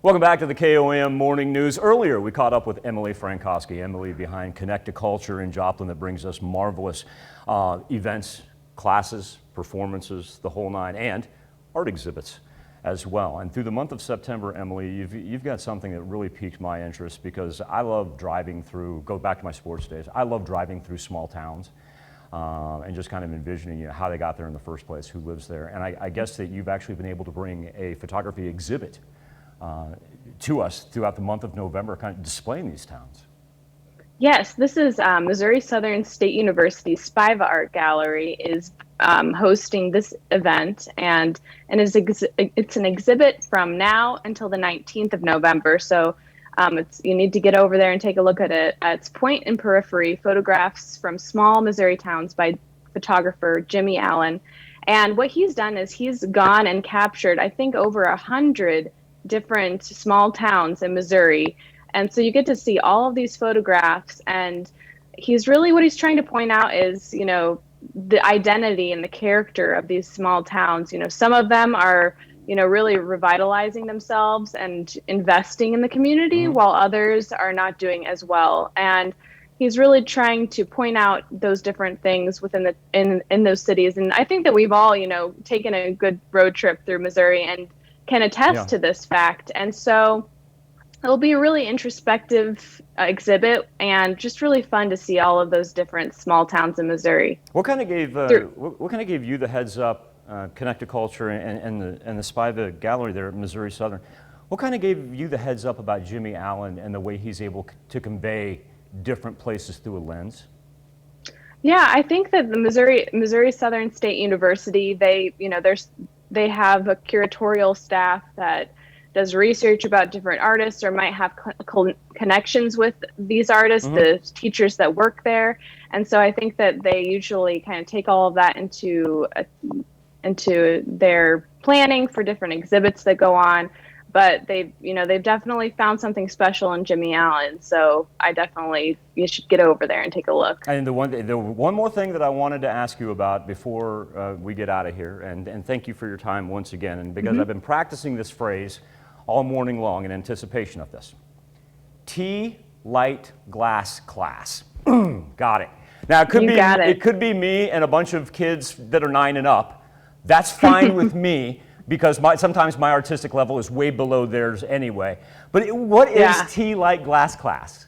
Welcome back to the KOM Morning News. Earlier, we caught up with Emily Frankowski, Emily behind Connect to Culture in Joplin, that brings us marvelous events, classes, performances, the whole nine, and art exhibits as well. And through the month of September, Emily, you've got something that really piqued my interest, because I love driving through, go back to my sports days, I love driving through small towns and just kind of envisioning how they got there in the first place, who lives there. And I guess that you've actually been able to bring a photography exhibit to us throughout the month of November, kind of displaying these towns. Yes, this is Missouri Southern State University Spiva Art Gallery is hosting this event, and it's an exhibit from now until the 19th of November. So you need to get over there and take a look at it. It's Point and Periphery, photographs from small Missouri towns by photographer Jimmy Allen. And what he's done is he's gone and captured, I think, over 100 different small towns in Missouri. And so you get to see all of these photographs, and what he's trying to point out is, the identity and the character of these small towns. Some of them are, really revitalizing themselves and investing in the community, while others are not doing as well. And he's really trying to point out those different things within in those cities. And I think that we've all, taken a good road trip through Missouri and can attest to this fact. And so it'll be a really introspective exhibit, and just really fun to see all of those different small towns in Missouri. What kind of gave you the heads up, Connect to Culture and the Spiva Gallery there at Missouri Southern? What kind of gave you the heads up about Jimmy Allen and the way he's able to convey different places through a lens? Yeah, I think that the Missouri Southern State University, they have a curatorial staff that does research about different artists, or might have connections with these artists, the teachers that work there. And so I think that they usually kind of take all of that into their planning for different exhibits that go on. But they've definitely found something special in Jimmy Allen. So you should get over there and take a look. And the one more thing that I wanted to ask you about before we get out of here, and thank you for your time once again, and because I've been practicing this phrase all morning long in anticipation of this. Tea Light Glass Class. Got it. Now it could be me and a bunch of kids that are 9 and up. That's fine with me, because sometimes my artistic level is way below theirs anyway. But what is Tea Light Glass Class?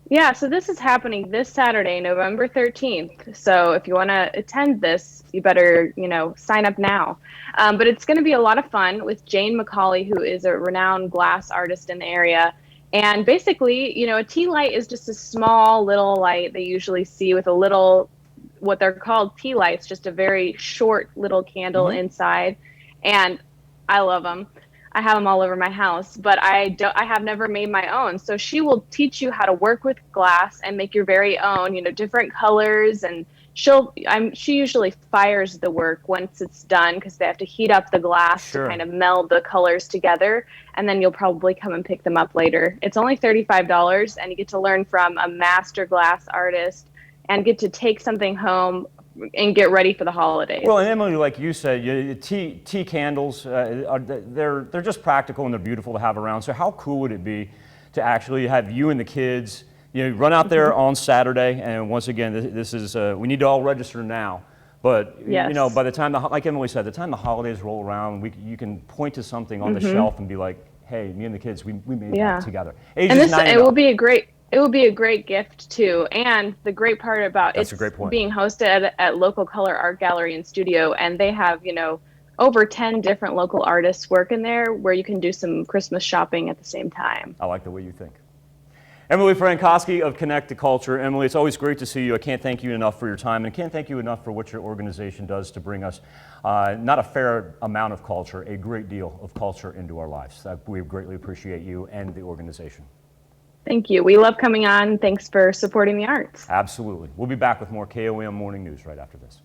Yeah, so this is happening this Saturday, November 13th. So if you want to attend this, you better, sign up now. But it's going to be a lot of fun with Jane McCauley, who is a renowned glass artist in the area. And basically, a tea light is just a small little light they usually see with a little, what they're called tea lights, just a very short little candle inside. And I love them. I have them all over my house, but I have never made my own. So she will teach you how to work with glass and make your very own, different colors. And she usually fires the work once it's done, because they have to heat up the glass to kind of meld the colors together. And then you'll probably come and pick them up later. It's only $35, and you get to learn from a master glass artist and get to take something home and get ready for the holidays. Well, and Emily, like you said, tea candles, they're just practical, and they're beautiful to have around. So how cool would it be to actually have you and the kids, run out there on Saturday? And once again, this is we need to all register now. But by the time, like Emily said, the time the holidays roll around, you can point to something on the shelf and be like, "Hey, me and the kids, we made that together." It will be a great gift too. And the great part about it's being hosted at Local Color Art Gallery and Studio, and they have, over 10 different local artists working there, where you can do some Christmas shopping at the same time. I like the way you think. Emily Frankowski of Connect to Culture. Emily, it's always great to see you. I can't thank you enough for your time, and I can't thank you enough for what your organization does to bring us not a fair amount of culture, a great deal of culture into our lives. We greatly appreciate you and the organization. Thank you. We love coming on. Thanks for supporting the arts. Absolutely. We'll be back with more KOM Morning News right after this.